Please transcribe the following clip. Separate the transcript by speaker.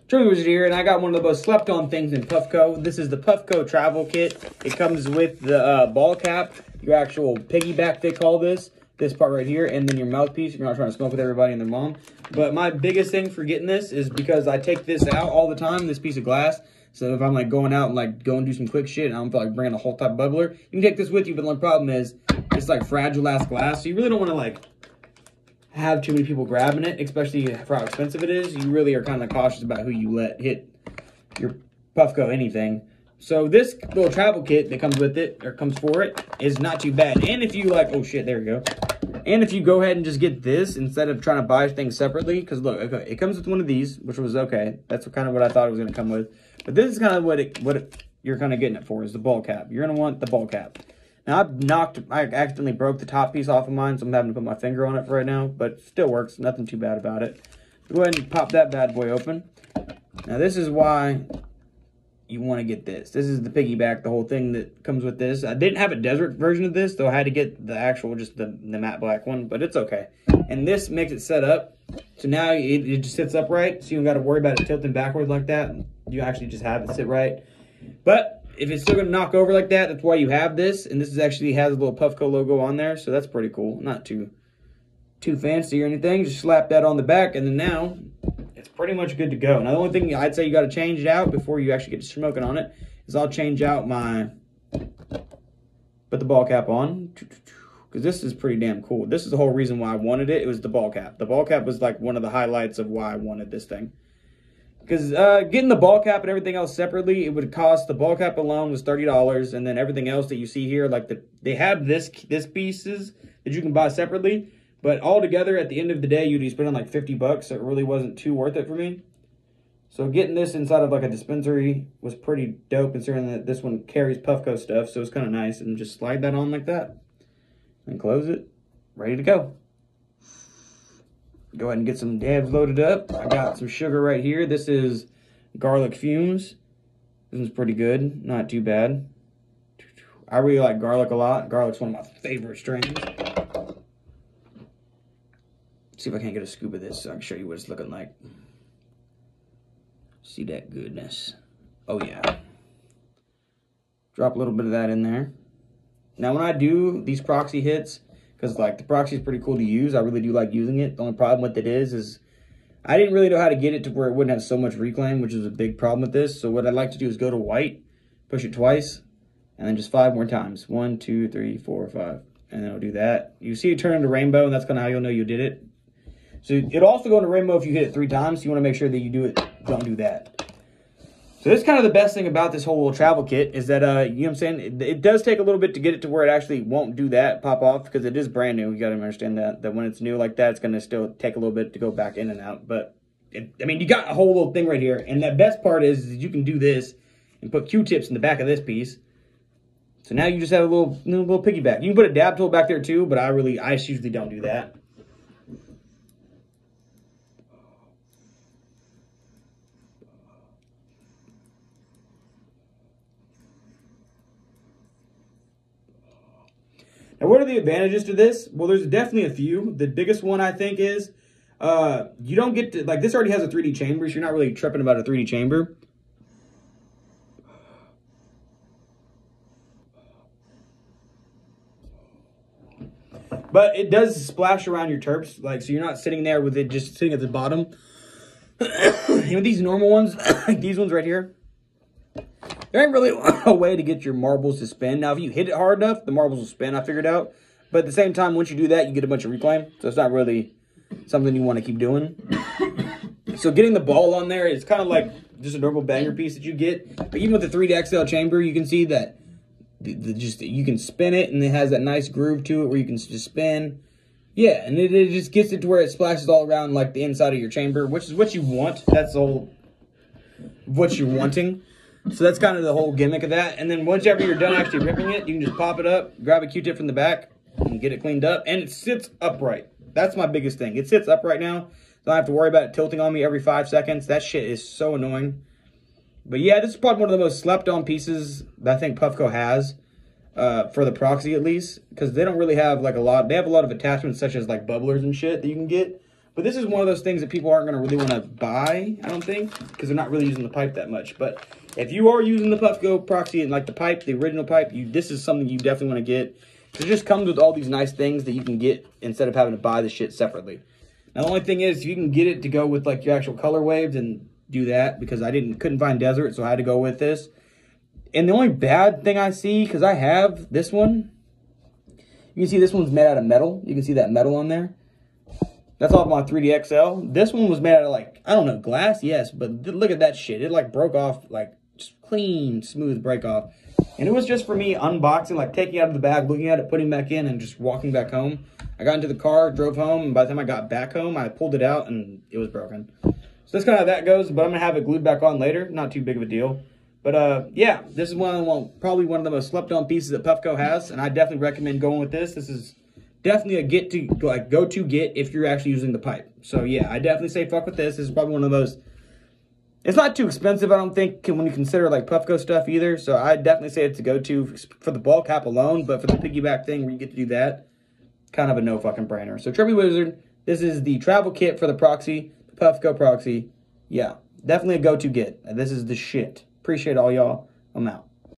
Speaker 1: Joey was here, and I got one of the most slept on things in Puffco. This is the Puffco travel kit. It comes with the ball cap, your actual piggyback, they call this part right here, and then your mouthpiece if you're not trying to smoke with everybody and their mom. But my biggest thing for getting this is because I take this out all the time, this piece of glass. So if I'm like going out and like go and do some quick shit and I don't feel like bringing a whole type of bubbler, you can take this with you, but the only problem is it's like fragile ass glass. So you really don't want to like have too many people grabbing it, especially for how expensive it is. You really are kind of cautious about who you let hit your Puffco anything. So this little travel kit that comes with it, or comes for it, is not too bad. And if you like, oh shit, there we go. And if you go ahead and just get this instead of trying to buy things separately, because look, okay, it comes with one of these, which was okay. That's kind of what I thought it was going to come with. But this is kind of what you're kind of getting it for, is the ball cap. You're going to want the ball cap. Now, I accidentally broke the top piece off of mine, so I'm having to put my finger on it for right now, but it still works. Nothing too bad about it. Go ahead and pop that bad boy open. Now, this is why you want to get this. This is the piggyback, the whole thing that comes with this. I didn't have a desert version of this, so I had to get the actual, just the matte black one, but it's okay. And this makes it set up, so now it just sits upright, so you don't got to worry about it tilting backwards like that. You actually just have it sit right. But if it's still going to knock over like that, that's why you have this. And this is actually has a little Puffco logo on there, so that's pretty cool. Not too fancy or anything. Just slap that on the back, and then now it's pretty much good to go. Now, the only thing I'd say you got to change it out before you actually get to smoking on it is I'll change out put the ball cap on, because this is pretty damn cool. This is the whole reason why I wanted it. It was the ball cap. The ball cap was like one of the highlights of why I wanted this thing. Because getting the ball cap and everything else separately, it would cost, the ball cap alone was $30, and then everything else that you see here, like they have this pieces that you can buy separately, but all together at the end of the day, you'd be spending like 50 bucks, so it really wasn't too worth it for me. So getting this inside of like a dispensary was pretty dope, considering that this one carries Puffco stuff, so it's kind of nice. And just slide that on like that, and close it, ready to go. Go ahead and get some dabs loaded up. I got some sugar right here. This is garlic fumes. This one's pretty good, not too bad. I really like garlic a lot. Garlic's one of my favorite strains. See if I can't get a scoop of this so I can show you what it's looking like. See that goodness. Oh yeah. Drop a little bit of that in there. Now when I do these proxy hits, because like the proxy is pretty cool to use, I really do like using it. The only problem with it is I didn't really know how to get it to where it wouldn't have so much reclaim, which is a big problem with this. So what I'd like to do is go to white, push it twice, and then just 5 more times. 1, 2, 3, 4, 5. And then I'll do that. You see it turn into rainbow, and that's kind of how you'll know you did it. So it'll also go into rainbow if you hit it 3 times. So you want to make sure that you don't do that. So that's kind of the best thing about this whole little travel kit is that, you know what I'm saying? It does take a little bit to get it to where it actually won't do that, pop off, because it is brand new. You got to understand that when it's new like that, it's going to still take a little bit to go back in and out. But, I mean, you got a whole little thing right here. And the best part is you can do this and put Q-tips in the back of this piece. So now you just have a little piggyback. You can put a dab tool back there too, but I usually don't do that. Now, what are the advantages to this? Well, there's definitely a few. The biggest one, I think, is you don't get to, like, this already has a 3D chamber, so you're not really tripping about a 3D chamber. But it does splash around your terps, like, so you're not sitting there with it just sitting at the bottom. And with these normal ones, like these ones right here, there ain't really a way to get your marbles to spin. Now, if you hit it hard enough, the marbles will spin, I figured out. But at the same time, once you do that, you get a bunch of reclaim. So it's not really something you want to keep doing. So getting the ball on there is kind of like just a normal banger piece that you get. But even with the 3D XL chamber, you can see that you can spin it, and it has that nice groove to it where you can just spin. Yeah, and it just gets it to where it splashes all around like the inside of your chamber, which is what you want. That's the whole what you're wanting. So that's kind of the whole gimmick of that. And then once ever you're done actually ripping it, you can just pop it up, grab a Q-tip from the back, and get it cleaned up. And it sits upright. That's my biggest thing. It sits upright now. So I don't have to worry about it tilting on me every 5 seconds. That shit is so annoying. But yeah, this is probably one of the most slept on pieces that I think Puffco has. For the proxy at least. Because they don't really have like a lot. They have a lot of attachments such as like bubblers and shit that you can get. But this is one of those things that people aren't going to really want to buy, I don't think, because they're not really using the pipe that much. But if you are using the puffco proxy and like the pipe, the original pipe, this is something you definitely want to get. It just comes with all these nice things that you can get instead of having to buy the shit separately. Now, the only thing is, if you can get it to go with like your actual color waves, and do that, because I couldn't find desert, so I had to go with this. And the only bad thing I see, because I have this one, you can see this one's made out of metal. You can see that metal on there. That's off my 3D XL. This one was made out of like, I don't know, glass, yes, but look at that shit. It like broke off, like just clean, smooth break off. And it was just for me unboxing, like taking it out of the bag, looking at it, putting it back in, and just walking back home. I got into the car, drove home, and by the time I got back home, I pulled it out and it was broken. So that's kind of how that goes, but I'm going to have it glued back on later. Not too big of a deal. But yeah, this is probably one of the most slept on pieces that Puffco has, and I definitely recommend going with this. This is definitely a go-to get if you're actually using the pipe. So yeah, I definitely say fuck with this. This is probably one of those. It's not too expensive, I don't think, when you consider like Puffco stuff either. So I definitely say it's a go-to for the ball cap alone, but for the piggyback thing where you get to do that, kind of a no fucking brainer. So Trippy Wizard, this is the travel kit for the proxy, the Puffco proxy. Yeah, definitely a go-to get. This is the shit. Appreciate all y'all. I'm out.